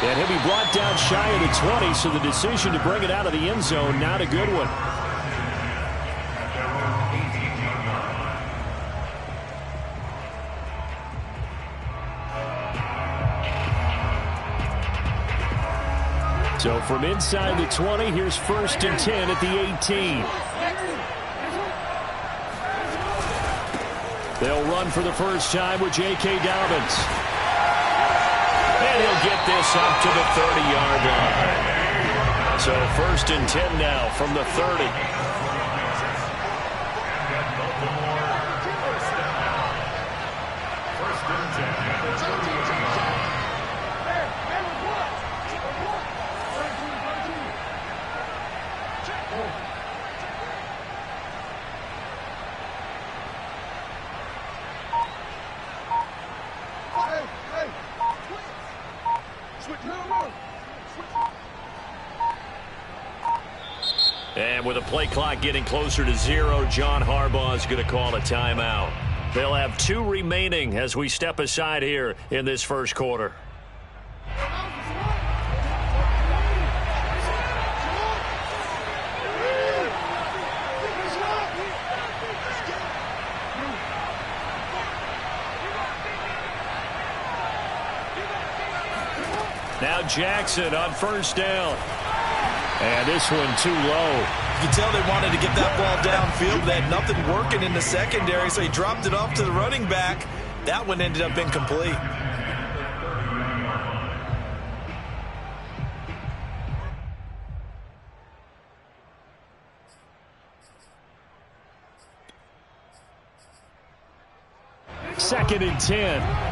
And he'll be brought down shy of the 20, so the decision to bring it out of the end zone, not a good one. So from inside the 20, here's 1st and 10 at the 18. They'll run for the first time with J.K. Dobbins. And he'll get this up to the 30-yard line. So 1st and 10 now from the 30. And with the play clock getting closer to 0, John Harbaugh is going to call a timeout. They'll have 2 remaining as we step aside here in this first quarter. Now Jackson on 1st down. And this one too low. You can tell they wanted to get that ball downfield. They had nothing working in the secondary, so he dropped it off to the running back. That one ended up incomplete. Second and 10.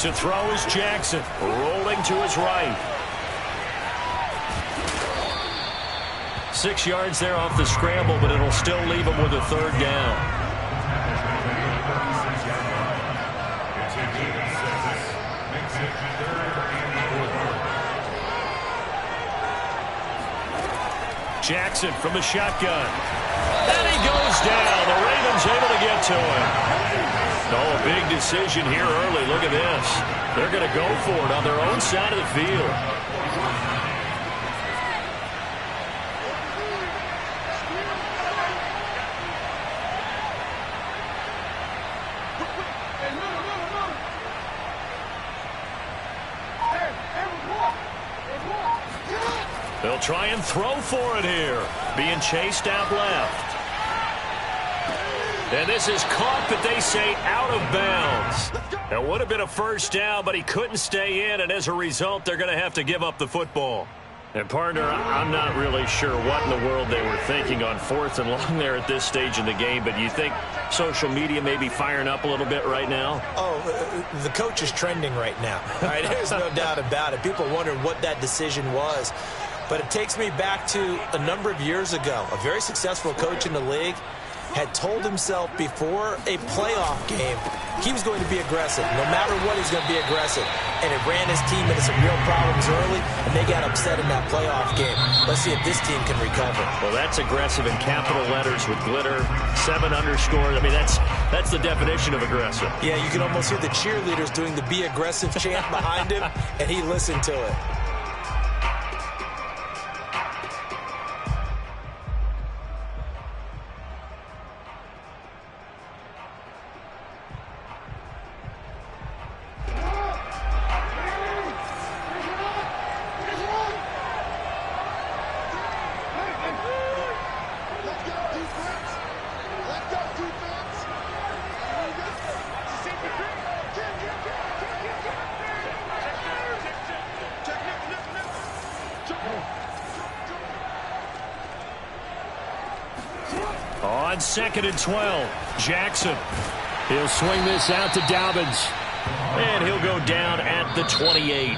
To throw is Jackson, rolling to his right. 6 yards there off the scramble, but it'll still leave him with a 3rd down. Jackson from the shotgun. And he goes down. The Ravens able to get to him. Oh, a big decision here early. Look at this. They're going to go for it on their own side of the field. They'll try and throw for it here. Being chased out left. And this is caught, but they say out of bounds. That would have been a 1st down, but he couldn't stay in, and as a result, they're going to have to give up the football. And, partner, I'm not really sure what in the world they were thinking on 4th and long there at this stage in the game, but you think social media may be firing up a little bit right now? Oh, the coach is trending right now. All right, there's no doubt about it. People wondering what that decision was. But it takes me back to a number of years ago. A very successful coach in the league had told himself before a playoff game he was going to be aggressive. No matter what, he's going to be aggressive. And it ran his team into some real problems early, and they got upset in that playoff game. Let's see if this team can recover. Well, that's aggressive in capital letters with glitter, 7 underscores. I mean, that's the definition of aggressive. Yeah, you can almost hear the cheerleaders doing the be aggressive chant behind him, and he listened to it. On 2nd and 12, Jackson. He'll swing this out to Dobbins. And he'll go down at the 28.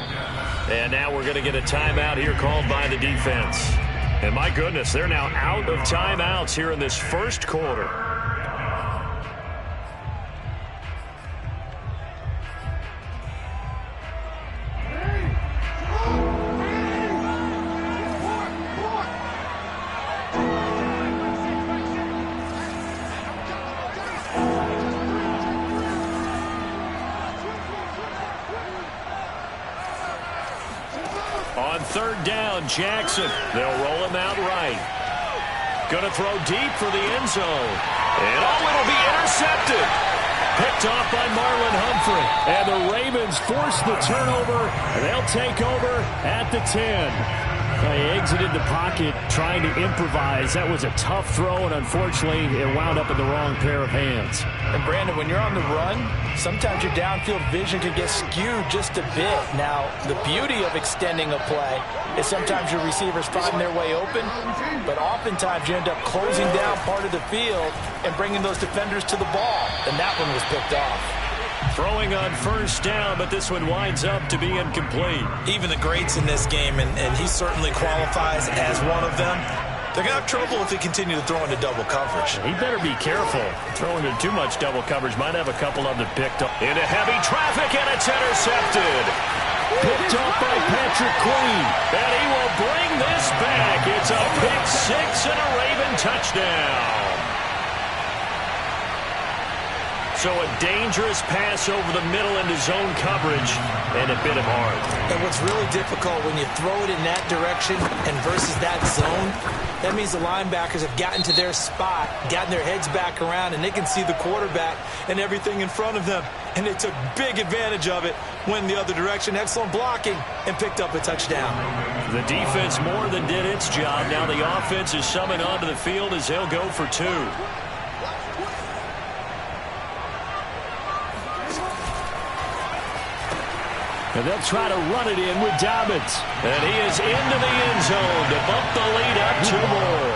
And now we're going to get a timeout here called by the defense. And my goodness, they're now out of timeouts here in this first quarter. On third down, Jackson. They'll roll him out right. Going to throw deep for the end zone. And it'll be intercepted. Picked off by Marlon Humphrey. And the Ravens force the turnover. And they'll take over at the 10. He exited the pocket trying to improvise. That was a tough throw, and unfortunately, it wound up in the wrong pair of hands. And, Brandon, when you're on the run, sometimes your downfield vision can get skewed just a bit. Now, the beauty of extending a play is sometimes your receivers find their way open, but oftentimes you end up closing down part of the field and bringing those defenders to the ball, and that one was picked off. Throwing on first down, but this one winds up to be incomplete. Even the greats in this game, and he certainly qualifies as one of them, they're going to have trouble if they continue to throw into double coverage. He better be careful. Throwing into too much double coverage might have a couple of them picked up. Into heavy traffic, and it's intercepted. Picked up by Patrick Queen, and he will bring this back. It's a pick six and a Raven touchdown. So a dangerous pass over the middle into zone coverage, and it bit him hard. And what's really difficult when you throw it in that direction and versus that zone, that means the linebackers have gotten to their spot, gotten their heads back around, and they can see the quarterback and everything in front of them. And they took big advantage of it, went the other direction, excellent blocking, and picked up a touchdown. The defense more than did its job. Now the offense is summoned onto the field as they'll go for two. And they'll try to run it in with Dobbins. And he is into the end zone to bump the lead up two more.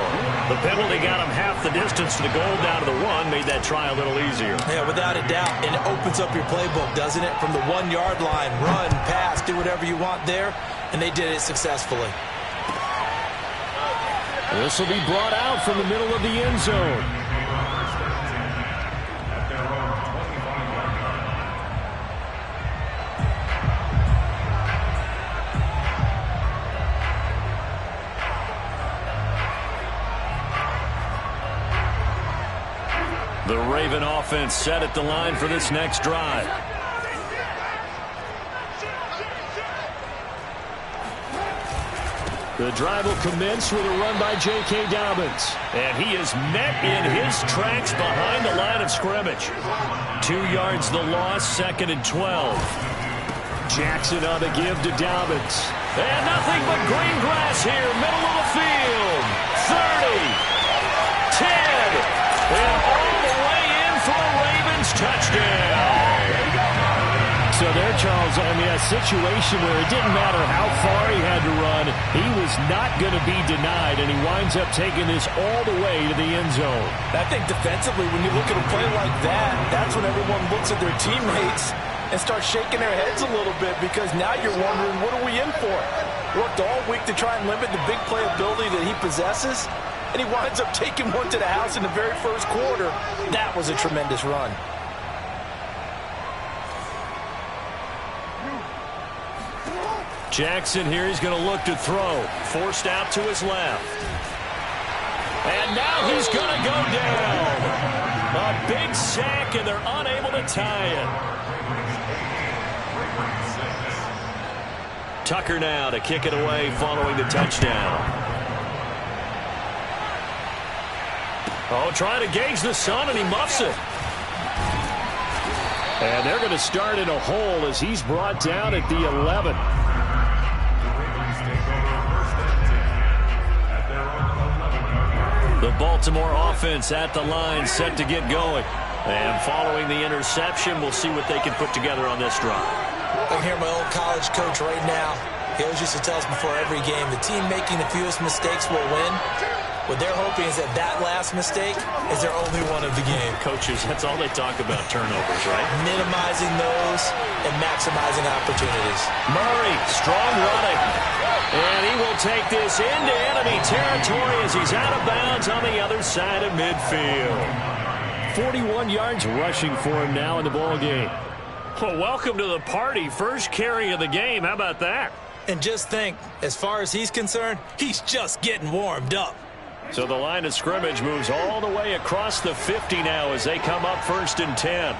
The penalty got him half the distance to the goal down to the one, made that try a little easier. Yeah, without a doubt. And it opens up your playbook, doesn't it? From the 1 yard line, run, pass, do whatever you want there. And they did it successfully. This will be brought out from the middle of the end zone. The Raven offense set at the line for this next drive. The drive will commence with a run by J.K. Dobbins. And he is met in his tracks behind the line of scrimmage. 2 yards the loss, 2nd and 12. Jackson on the give to Dobbins. And nothing but green grass here, middle of the field. 30, 10, and all the way in for a Ravens touchdown. So there, Charles, I mean, a situation where it didn't matter how far he had to run, he was not going to be denied, and he winds up taking this all the way to the end zone. I think defensively, when you look at a play like that, that's when everyone looks at their teammates and starts shaking their heads a little bit, because now you're wondering, what are we in for? Worked all week to try and limit the big play ability that he possesses, and he winds up taking one to the house in the very first quarter. That was a tremendous run. Jackson here, he's going to look to throw. Forced out to his left. And now he's going to go down. A big sack, and they're unable to tie it. Tucker now to kick it away following the touchdown. Oh, trying to gauge the sun, and he muffs it. And they're going to start in a hole as he's brought down at the 11. The Baltimore offense at the line, set to get going. And following the interception, we'll see what they can put together on this drive. I hear my old college coach right now. He always used to tell us before every game, the team making the fewest mistakes will win. What they're hoping is that that last mistake is their only one of the game. Coaches, that's all they talk about, turnovers, right? Minimizing those and maximizing opportunities. Murray, strong running. And he will take this into enemy territory as he's out of bounds on the other side of midfield. 41 yards rushing for him now in the ball game. Well, welcome to the party. First carry of the game. How about that? And just think, as far as he's concerned, he's just getting warmed up. So the line of scrimmage moves all the way across the 50 now as they come up 1st and 10.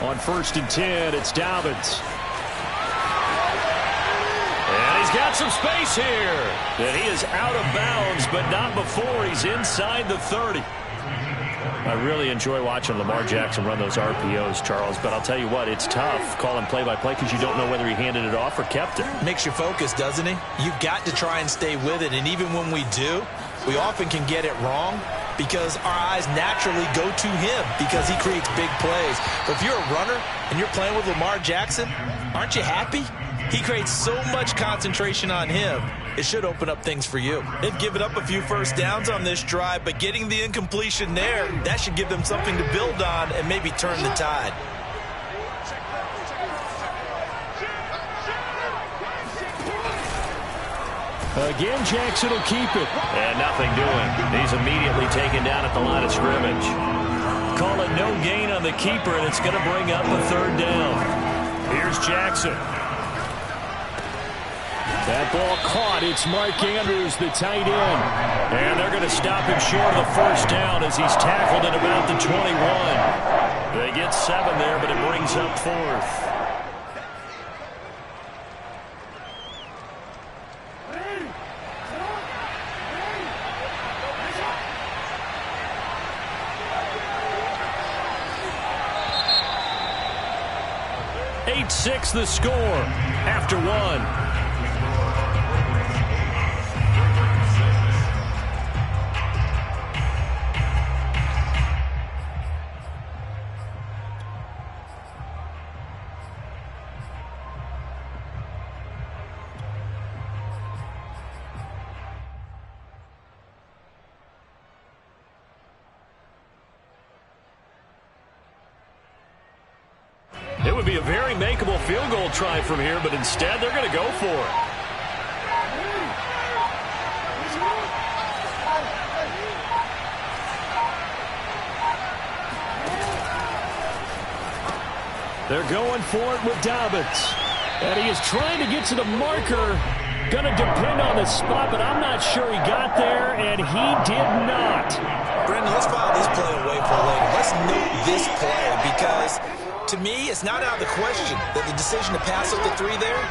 On 1st and 10, it's Dobbins. And he's got some space here. And he is out of bounds, but not before he's inside the 30. I really enjoy watching Lamar Jackson run those RPOs, Charles, but I'll tell you what, it's tough calling play-by-play because you don't know whether he handed it off or kept it. Makes you focus, doesn't he? You've got to try and stay with it, and even when we do, we often can get it wrong because our eyes naturally go to him because he creates big plays. But if you're a runner and you're playing with Lamar Jackson, aren't you happy? He creates so much concentration on him. It should open up things for you. They've given up a few first downs on this drive, but getting the incompletion there, that should give them something to build on and maybe turn the tide. Again, Jackson will keep it. And nothing doing. He's immediately taken down at the line of scrimmage. Call it no gain on the keeper, and it's going to bring up a 3rd down. Here's Jackson. That ball caught. It's Mark Andrews, the tight end. And they're going to stop him short of the 1st down as he's tackled at about the 21. They get 7 there, but it brings up 4th. Six the score after 1. It would be a very makeable field goal try from here, but instead they're going to go for it. They're going for it with Dobbins. And he is trying to get to the marker. Going to depend on the spot, but I'm not sure he got there, and he did not. Brendan, let's file this play away for later. Let's note this play because, to me, it's not out of the question that the decision to pass up the 3 there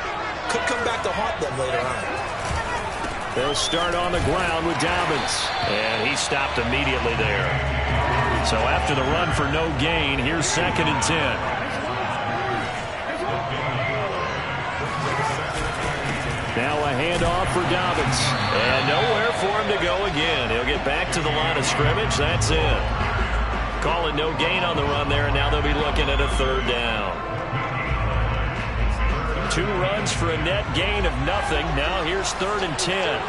could come back to haunt them later on. They'll start on the ground with Dobbins. And he stopped immediately there. So after the run for no gain, here's 2nd and 10. Now a handoff for Dobbins. And nowhere for him to go again. He'll get back to the line of scrimmage. That's it. Call it no gain on the run there, and now they'll be looking at a 3rd down. 2 runs for a net gain of nothing. Now here's 3rd and 10.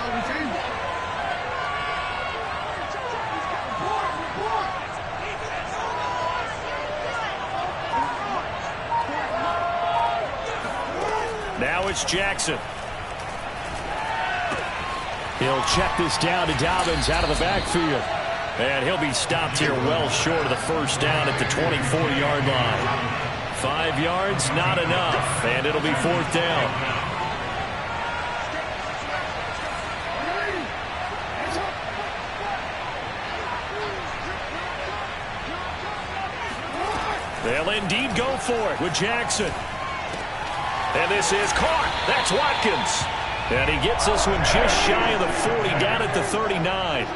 Now it's Jackson. He'll check this down to Dobbins out of the backfield. And he'll be stopped here well short of the 1st down at the 24-yard line. 5 yards, not enough, and it'll be 4th down. They'll indeed go for it with Jackson. And this is caught. That's Watkins. And he gets this one just shy of the 40, down at the 39.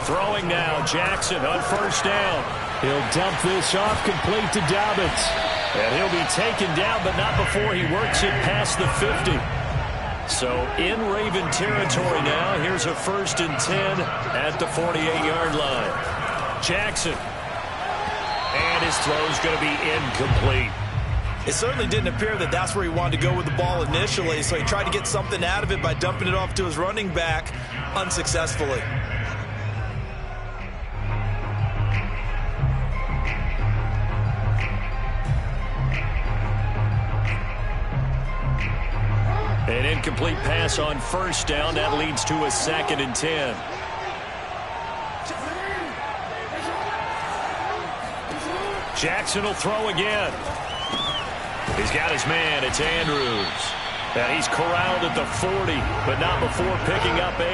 Throwing now, Jackson on 1st down. He'll dump this off complete to Dobbins. And he'll be taken down, but not before he works it past the 50. So in Raven territory now, here's a 1st and 10 at the 48-yard line. Jackson. And his throw's going to be incomplete. It certainly didn't appear that that's where he wanted to go with the ball initially, so he tried to get something out of it by dumping it off to his running back unsuccessfully. An incomplete pass on 1st down. That leads to a 2nd and 10. Jackson will throw again. He's got his man. It's Andrews. And he's corralled at the 40, but not before picking up 8.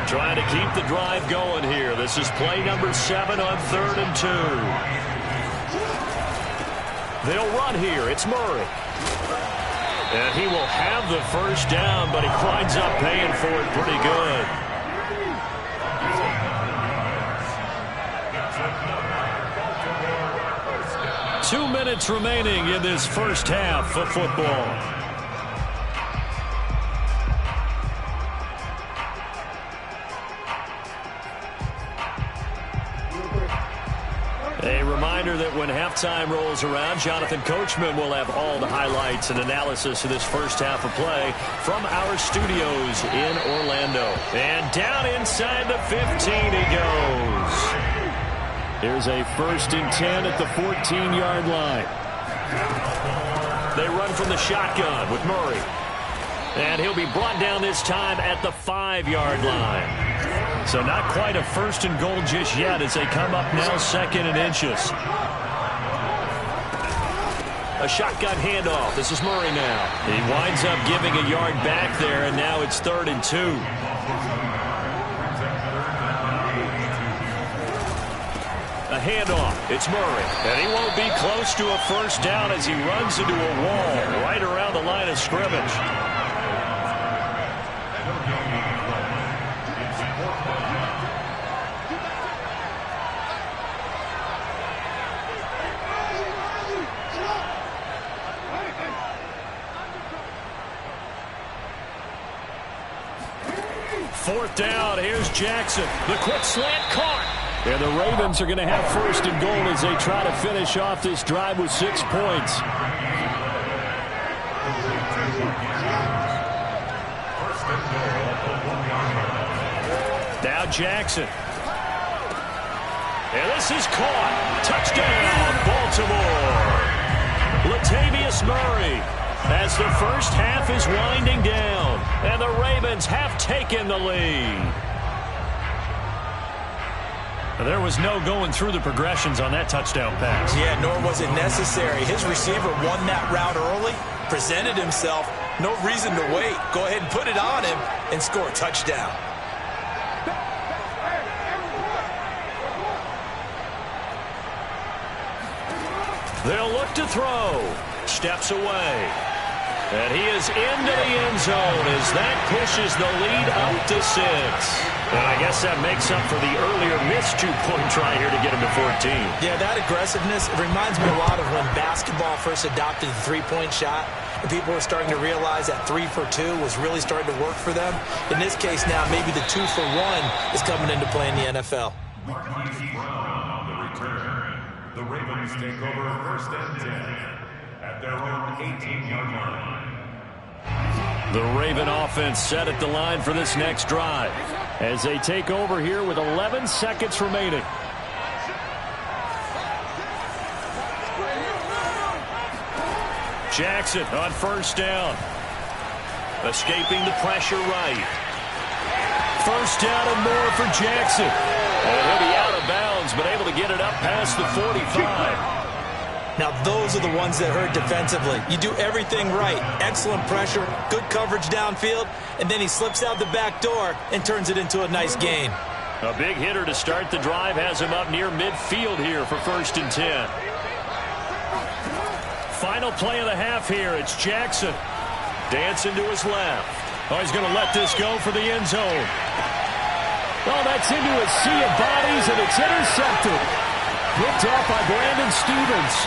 Trying to keep the drive going here. This is play number 7 on 3rd and 2. They'll run here. It's Murray. And he will have the first down, but he winds up paying for it pretty good. Two minutes remaining in this first half of football. A reminder that when halftime rolls around, Jonathan Coachman will have all the highlights and analysis of this first half of play from our studios in Orlando. And down inside the 15 he goes. Here's a 1st and 10 at the 14-yard line. They run from the shotgun with Murray. And he'll be brought down this time at the 5-yard line. So not quite a 1st and goal just yet as they come up now 2nd and inches. A shotgun handoff. This is Murray now. He winds up giving a yard back there, and now it's 3rd and 2. A handoff. It's Murray. And he won't be close to a first down as he runs into a wall right around the line of scrimmage. Fourth down, here's Jackson. The quick slant caught. And the Ravens are going to have 1st and goal as they try to finish off this drive with 6 points. Now Jackson. And this is caught. Touchdown, Baltimore. Latavius Murray. As the first half is winding down, and the Ravens have taken the lead. There was no going through the progressions on that touchdown pass. Yeah, nor was it necessary. His receiver won that route early, presented himself, no reason to wait. Go ahead and put it on him and score a touchdown. They'll look to throw. Steps away. And he is into the end zone as that pushes the lead up to 6. And I guess that makes up for the earlier missed 2-point try here to get him to 14. Yeah, that aggressiveness, it reminds me a lot of when basketball first adopted the 3-point shot. And people were starting to realize that 3 for 2 was really starting to work for them. In this case now, maybe the 2 for 1 is coming into play in the NFL. The Ravens take over 1st and 10 at their own 18-yard line. The Raven offense set at the line for this next drive as they take over here with 11 seconds remaining. Jackson on 1st down. Escaping the pressure right. 1st down and more for Jackson. And he'll be out of bounds, but able to get it up past the 45. Now, those are the ones that hurt defensively. You do everything right. Excellent pressure, good coverage downfield, and then he slips out the back door and turns it into a nice gain. A big hitter to start the drive has him up near midfield here for 1st and 10. Final play of the half here. It's Jackson. Dancing to his left. Oh, he's going to let this go for the end zone. Oh, that's into a sea of bodies, and it's intercepted. Picked off by Brandon Stevens.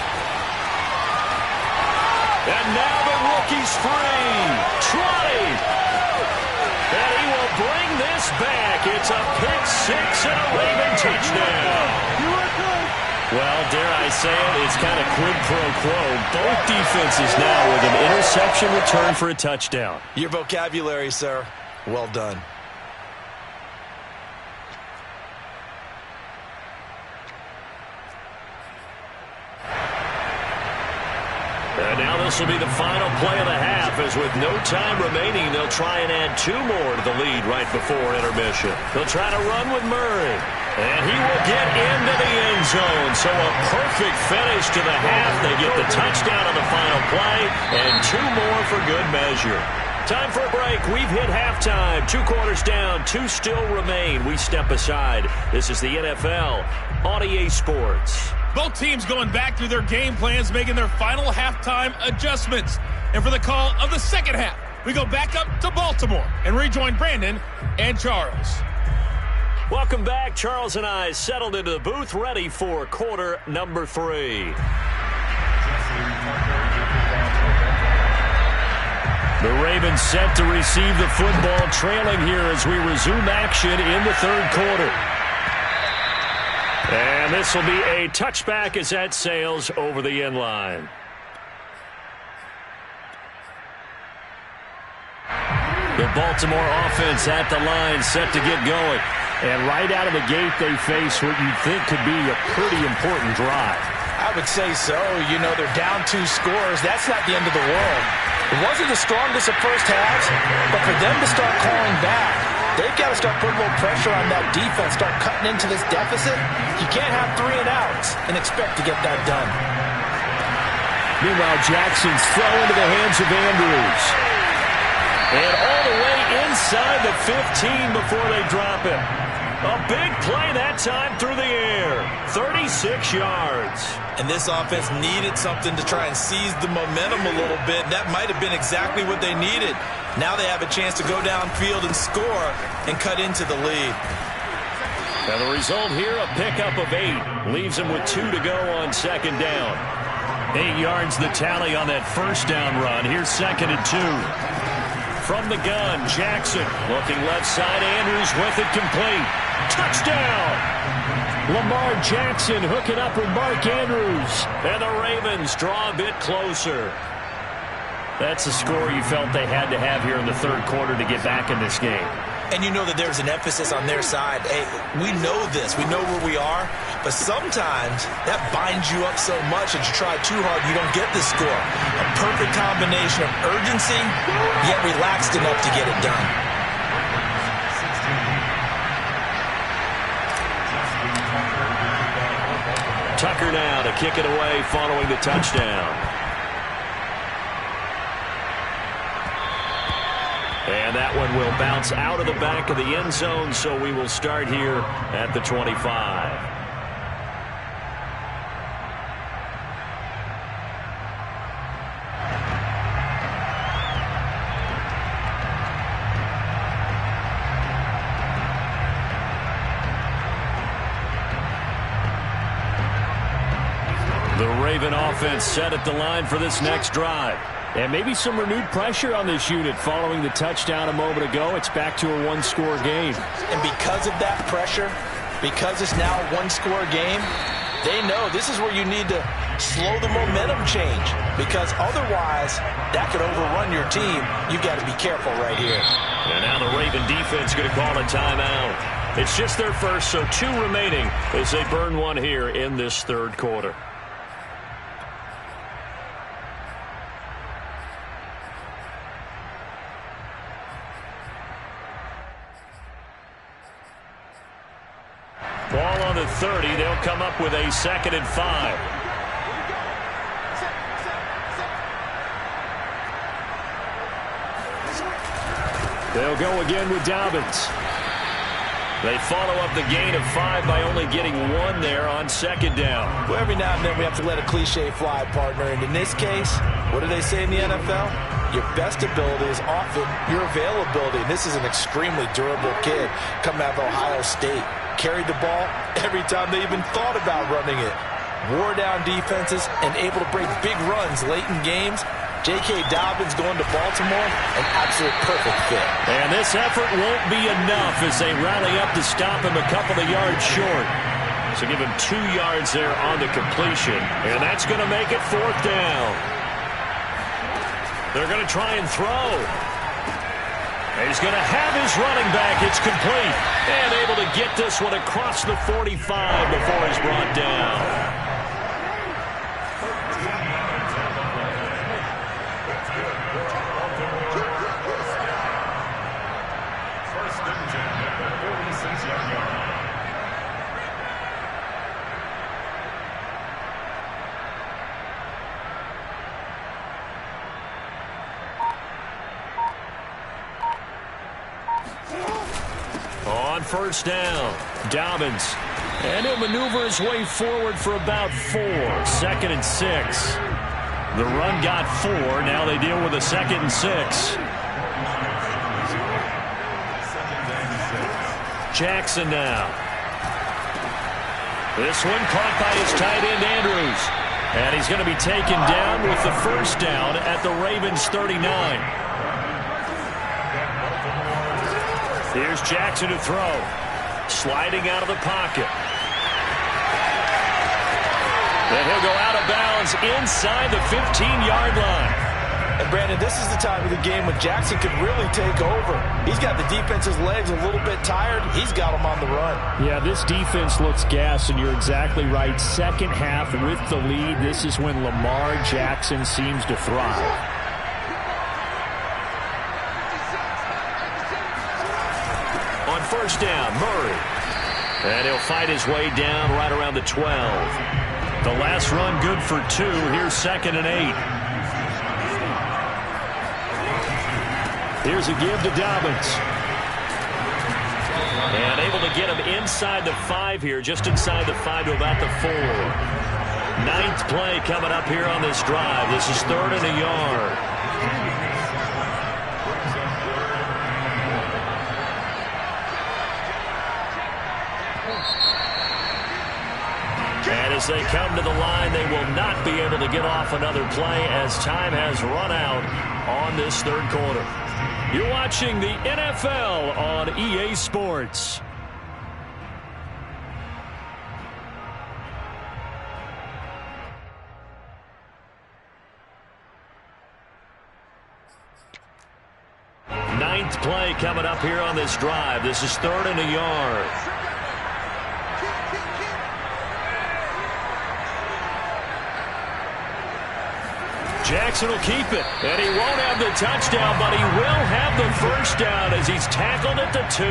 And now the rookie's free. Trotting. And he will bring this back. It's a pick 6 and a Raven touchdown. Well, dare I say it, it's kind of quid pro quo. Both defenses now with an interception return for a touchdown. Your vocabulary, sir. Well done. And now this will be the final play of the half, as with no time remaining, they'll try and add 2 more to the lead right before intermission. They'll try to run with Murray, and he will get into the end zone. So a perfect finish to the half. They get the touchdown on the final play, and 2 more for good measure. Time for a break. We've hit halftime. 2 quarters down. 2 still remain. We step aside. This is the NFL on EA Sports. Both teams going back through their game plans, making their final halftime adjustments. And for the call of the second half, we go back up to Baltimore and rejoin Brandon and Charles. Welcome back. Charles and I settled into the booth, ready for quarter number 3. The Ravens set to receive the football, trailing here as we resume action in the third quarter. And this will be a touchback as that sails over the end line. The Baltimore offense at the line, set to get going. And right out of the gate, they face what you'd think could be a pretty important drive. I would say so. You know, they're down 2 scores. That's not the end of the world. It wasn't the strongest of first halves, but for them to start calling back, they've got to start putting a little pressure on that defense, start cutting into this deficit. You can't have 3 and outs and expect to get that done. Meanwhile, Jackson's throw into the hands of Andrews. And all the way inside the 15 before they drop it. A big play that time through the air. 36 yards. And this offense needed something to try and seize the momentum a little bit. That might have been exactly what they needed. Now they have a chance to go downfield and score and cut into the lead. And the result here, a pickup of 8. Leaves them with 2 to go on second down. 8 yards the tally on that first down run. Here's 2nd and 2. From the gun, Jackson looking left side. Andrews with it complete. Touchdown! Lamar Jackson hooking up with Mark Andrews. And the Ravens draw a bit closer. That's the score you felt they had to have here in the third quarter to get back in this game. And you know that there's an emphasis on their side. Hey, we know this. We know where we are. But sometimes that binds you up so much that you try too hard, you don't get the score. A perfect combination of urgency, yet relaxed enough to get it done. Tucker now to kick it away following the touchdown. And that one will bounce out of the back of the end zone, so we will start here at the 25. The Raven offense set at the line for this next drive. And maybe some renewed pressure on this unit following the touchdown a moment ago. It's back to a 1-score game. And because of that pressure, because it's now a 1-score game, they know this is where you need to slow the momentum change. Because otherwise, that could overrun your team. You've got to be careful right here. And now the Raven defense going to call a timeout. It's just their first, so 2 remaining as they burn one here in this third quarter. Ball on the 30. They'll come up with a 2nd and 5. They'll go again with Dobbins. They follow up the gain of 5 by only getting 1 there on 2nd down. Well, every now and then we have to let a cliche fly, partner. And in this case, what do they say in the NFL? Your best ability is often your availability. And this is an extremely durable kid coming out of Ohio State. Carried the ball every time they even thought about running it. Wore down defenses and able to break big runs late in games. J.K. Dobbins going to Baltimore, an absolute perfect fit. And this effort won't be enough as they rally up to stop him a couple of yards short. So give him 2 yards there on the completion. And that's going to make it 4th down. They're going to try and throw. He's going to have his running back. It's complete. And able to get this one across the 45 before he's brought down. first down. Dobbins. And he'll maneuver his way forward for about 4. 2nd and 6. The run got 4. Now they deal with a 2nd and 6. Jackson now. This one caught by his tight end, Andrews. And he's going to be taken down with the first down at the Ravens 39. Here's Jackson to throw. Sliding out of the pocket. And he'll go out of bounds inside the 15-yard line. And Brandon, this is the time of the game when Jackson could really take over. He's got the defense's legs a little bit tired. He's got them on the run. Yeah, this defense looks gassed, and you're exactly right. Second half with the lead, this is when Lamar Jackson seems to thrive. On first down, Murray. And he'll fight his way down right around the 12. The last run good for 2. Here's 2nd and 8. Here's a give to Dobbins. And able to get him inside the 5 here, just inside the 5 to about the 4. 9th play coming up here on this drive. This is 3rd and a yard. And as they come to the line, they will not be able to get off another play as time has run out on this 3rd quarter. You're watching the NFL on EA Sports. Ninth play coming up here on this drive. This is 3rd and a yard. Jackson will keep it, and he won't have the touchdown, but he will have the first down as he's tackled at the 2.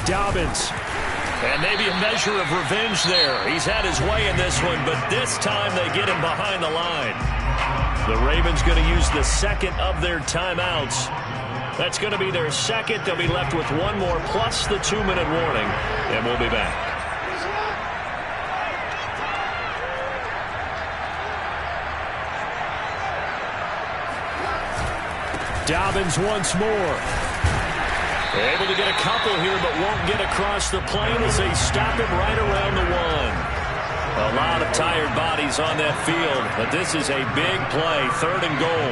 Dobbins. And maybe a measure of revenge there. He's had his way in this one, but this time they get him behind the line. The Ravens going to use the 2nd of their timeouts. That's going to be their 2nd. They'll be left with 1 more plus the 2-minute warning, and we'll be back. Dobbins once more. Able to get a couple here, but won't get across the plane as they stop him right around the 1. A lot of tired bodies on that field, but this is a big play, 3rd and goal.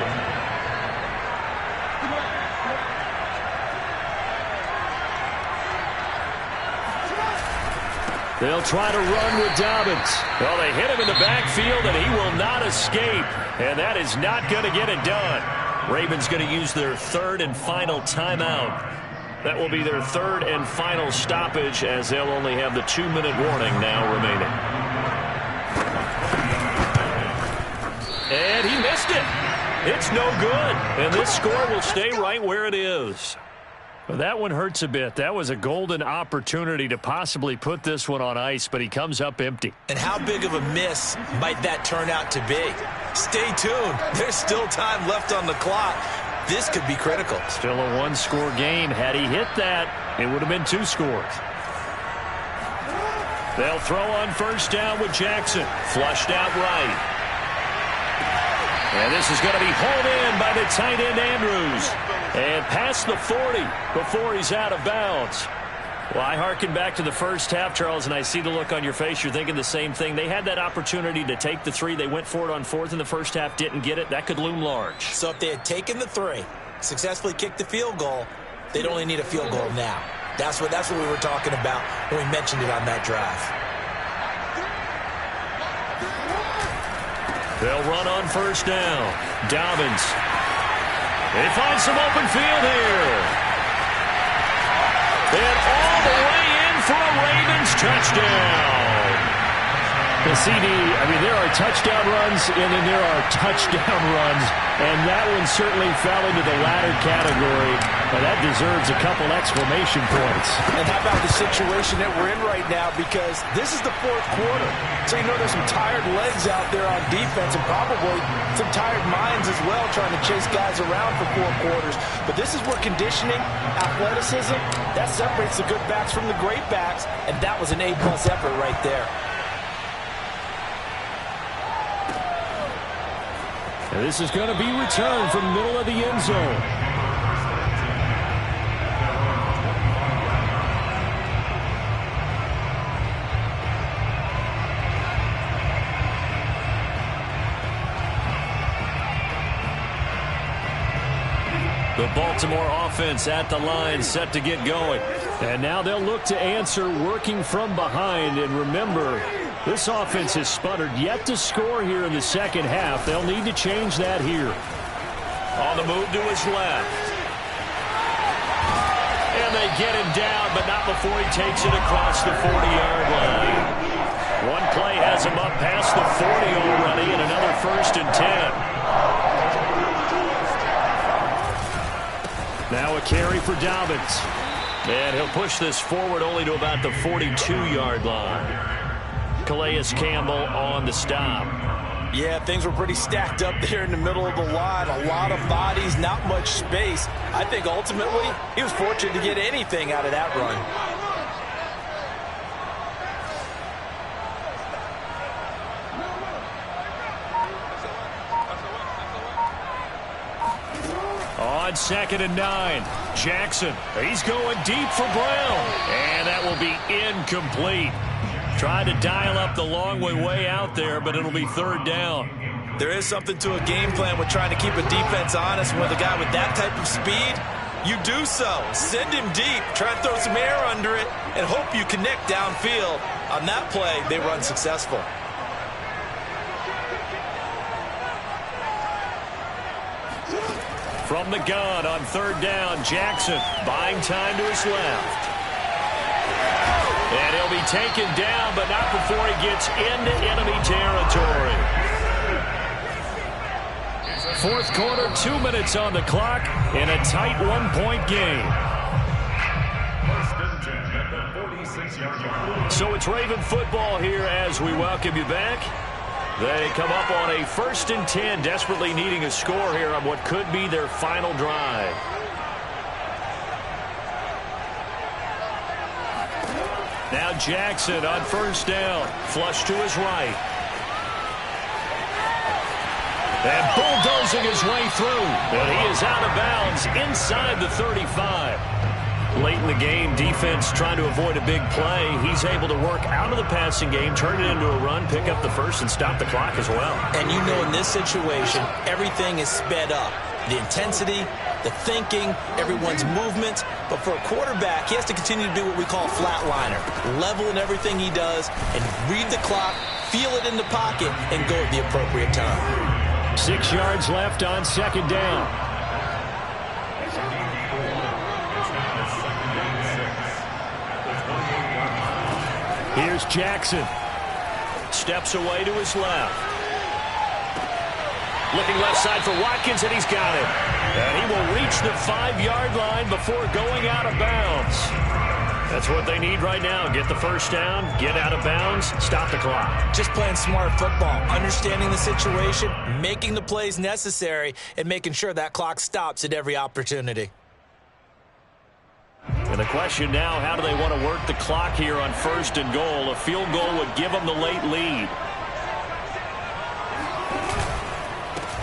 They'll try to run with Dobbins. Well, they hit him in the backfield, and he will not escape, and that is not going to get it done. Ravens going to use their 3rd and final timeout. That will be their 3rd and final stoppage as they'll only have the 2-minute warning now remaining. And he missed it. It's no good. And this score will stay right where it is. Well, that one hurts a bit. That was a golden opportunity to possibly put this one on ice, but he comes up empty. And how big of a miss might that turn out to be? Stay tuned. There's still time left on the clock. This could be critical. Still a 1-score game. Had he hit that, it would have been 2 scores. They'll throw on first down with Jackson. Flushed out right. And this is going to be hauled in by the tight end, Andrews. And past the 40 before he's out of bounds. Well, I hearken back to the first half, Charles, and I see the look on your face. You're thinking the same thing. They had that opportunity to take the 3. They went for it on 4th in the first half, didn't get it. That could loom large. So if they had taken the 3, successfully kicked the field goal, they'd only need a field goal now. That's what we were talking about when we mentioned it on that drive. They'll run on first down. Dobbins. They find some open field here. And all the way in for a Ravens touchdown. The CD, I mean, there are touchdown runs, and then there are touchdown runs, and that one certainly fell into the latter category, and that deserves a couple exclamation points. And how about the situation that we're in right now, because this is the fourth quarter, so you know there's some tired legs out there on defense and probably some tired minds as well trying to chase guys around for 4 quarters. But this is where conditioning, athleticism, that separates the good backs from the great backs, and that was an A-plus effort right there. And this is going to be returned from the middle of the end zone. The Baltimore offense at the line, set to get going. And now they'll look to answer working from behind. And remember, this offense has sputtered yet to score here in the second half. They'll need to change that here. On the move to his left. And they get him down, but not before he takes it across the 40-yard line. One play has him up past the 40 already, and another 1st and 10. Now a carry for Dobbins. And he'll push this forward only to about the 42-yard line. Calais Campbell on the stop. Yeah, things were pretty stacked up there in the middle of the line. A lot of bodies, not much space. I think ultimately he was fortunate to get anything out of that run. On 2nd and 9, Jackson. He's going deep for Brown. And that will be incomplete. Tried to dial up the long way out there, but it'll be 3rd down. There is something to a game plan with trying to keep a defense honest. With a guy with that type of speed, you do so. Send him deep, try and throw some air under it, and hope you connect downfield. On that play, they run successful. From the gun on 3rd down, Jackson buying time to his left. And he'll be taken down, but not before he gets into enemy territory. 4th quarter, 2 minutes on the clock in a tight 1-point game. So it's Raven football here as we welcome you back. They come up on a 1st and 10, desperately needing a score here on what could be their final drive. Now Jackson on 1st down, flush to his right. And bulldozing his way through, but he is out of bounds inside the 35. Late in the game, defense trying to avoid a big play. He's able to work out of the passing game, turn it into a run, pick up the 1st, and stop the clock as well. And you know in this situation, everything is sped up. The intensity, the thinking, everyone's movements. But for a quarterback, he has to continue to do what we call a flatliner. Level in everything he does and read the clock, feel it in the pocket, and go at the appropriate time. 6 yards left on 2nd down. Here's Jackson. Steps away to his left. Looking left side for Watkins, and he's got it. And he will reach the 5-yard line before going out of bounds. That's what they need right now. Get the 1st down, get out of bounds, stop the clock. Just playing smart football, understanding the situation, making the plays necessary, and making sure that clock stops at every opportunity. And the question now, how do they want to work the clock here on 1st and goal? A field goal would give them the late lead.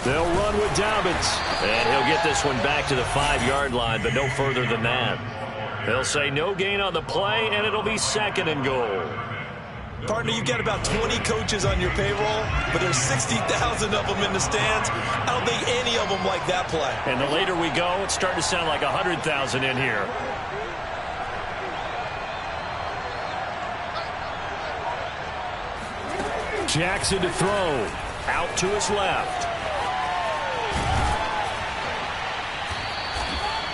They'll run with Dobbins. And he'll get this one back to the 5-yard line, but no further than that. They'll say no gain on the play, and it'll be 2nd and goal. Partner, you've got about 20 coaches on your payroll, but there's 60,000 of them in the stands. I don't think any of them like that play. And the later we go, it's starting to sound like 100,000 in here. Jackson to throw. Out to his left.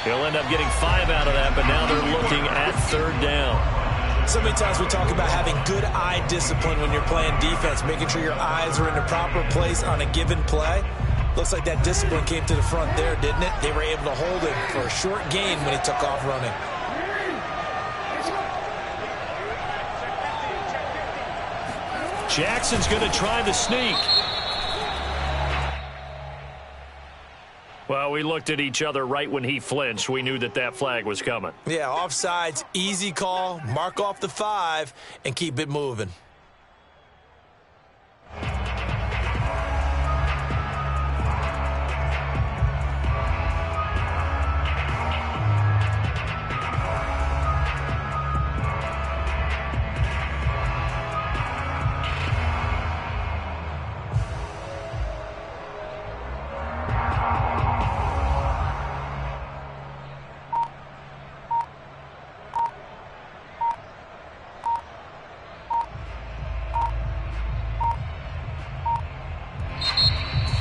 He'll end up getting 5 out of that, but now they're looking at 3rd down. So many times we talk about having good eye discipline when you're playing defense, making sure your eyes are in the proper place on a given play. Looks like that discipline came to the front there, didn't it? They were able to hold him for a short gain when he took off running. Jackson's going to try the sneak. Well, we looked at each other right when he flinched. We knew that that flag was coming. Yeah, offsides, easy call, mark off the 5, and keep it moving.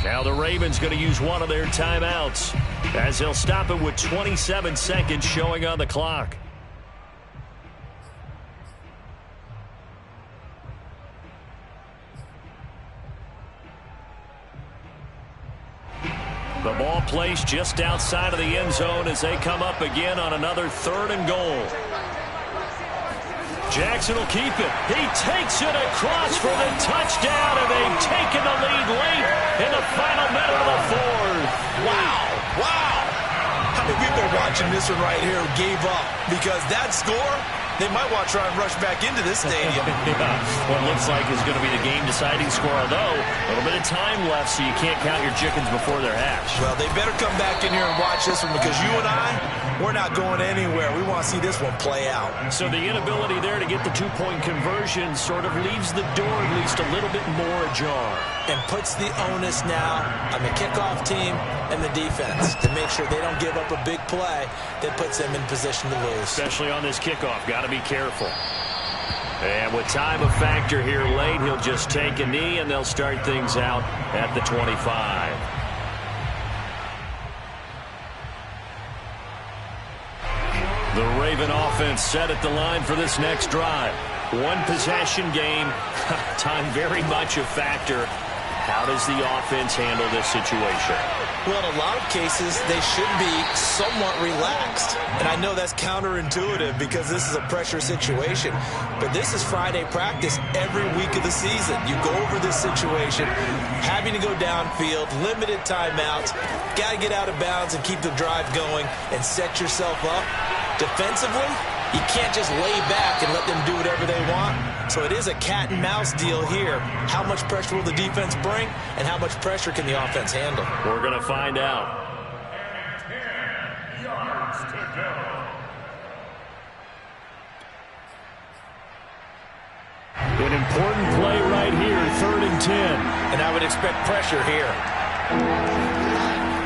Now the Ravens going to use one of their timeouts as they'll stop it with 27 seconds showing on the clock. The ball placed just outside of the end zone as they come up again on another 3rd and goal. Jackson will keep it. He takes it across for the touchdown, and they've taken the lead late in the final minute of the 4th. Wow. Wow. How many people watching this one right here gave up? Because that score, they might want to try and rush back into this stadium. Yeah. What looks like is going to be the game-deciding score, although a little bit of time left, so you can't count your chickens before they're hatched. Well, they better come back in here and watch this one because you and I, we're not going anywhere. We want to see this one play out. So the inability there to get the 2-point conversion sort of leaves the door at least a little bit more ajar. And puts the onus now on the kickoff team and the defense to make sure they don't give up a big play that puts them in position to lose. Especially on this kickoff. Got to be careful. And with time a factor here late, he'll just take a knee and they'll start things out at the 25. The Raven offense set at the line for this next drive. One possession game. Time very much a factor. How does the offense handle this situation? Well, in a lot of cases, they should be somewhat relaxed. And I know that's counterintuitive because this is a pressure situation. But this is Friday practice every week of the season. You go over this situation, having to go downfield, limited timeouts, got to get out of bounds and keep the drive going and set yourself up. Defensively, you can't just lay back and let them do whatever they want. So it is a cat and mouse deal here. How much pressure will the defense bring, and how much pressure can the offense handle? We're going to find out. And 10 yards to go. An important play right here, 3rd and 10. And I would expect pressure here.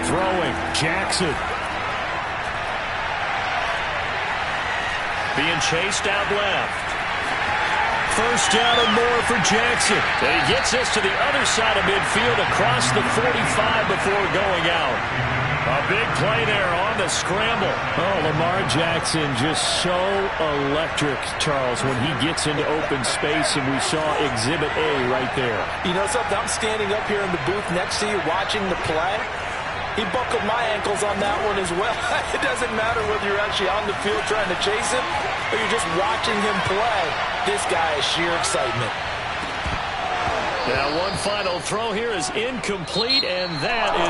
Throwing, Jackson. Being chased out left. First down and more for Jackson. And he gets us to the other side of midfield across the 45 before going out. A big play there on the scramble. Oh, Lamar Jackson just so electric, Charles, when he gets into open space, and we saw Exhibit A right there. You know something? I'm standing up here in the booth next to you watching the play. He buckled my ankles on that one as well. It doesn't matter whether you're actually on the field trying to chase him or you're just watching him play. This guy is sheer excitement. Now, one final throw here is incomplete, and that is